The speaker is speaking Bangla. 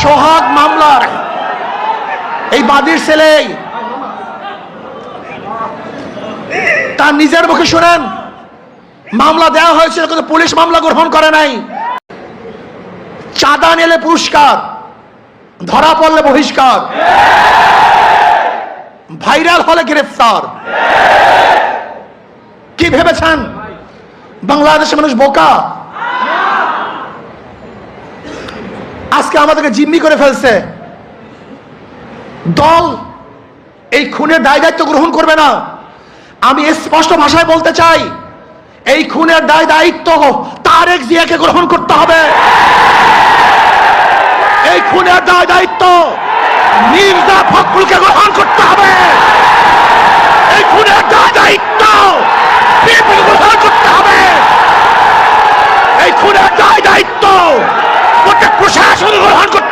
সোহাগ মামলার এই বাদীর ছেলে তার নিজের মুখে শুনেন, মামলা দেওয়া হয়েছিল কিন্তু পুলিশ মামলা গ্রহণ করে নাই। চাঁদা নিলে পুরস্কার, ধরা পড়লে বহিষ্কার, ভাইরাল হলে গ্রেফতার। কি ভেবেছেন বাংলাদেশের মানুষ বোকা? আজকে আমাদেরকে জিম্মি করে ফেলছে। দল এই খুনের দায় দায়িত্ব গ্রহণ করবে না। আমি স্পষ্ট ভাষায় বলতে চাই, এই খুনের দায় দায়িত্ব তারেক জিয়াকে গ্রহণ করতে হবে। এই খুনের দায় দায়িত্ব মির্জা ফখরুলকে গ্রহণ করতে হবে। এই খুনের দায় দায়িত্ব বিএনপিকে গ্রহণ করতে হবে। এই খুনের দায় দায়িত্ব প্রত্যেক প্রশাসন গ্রহণ করতে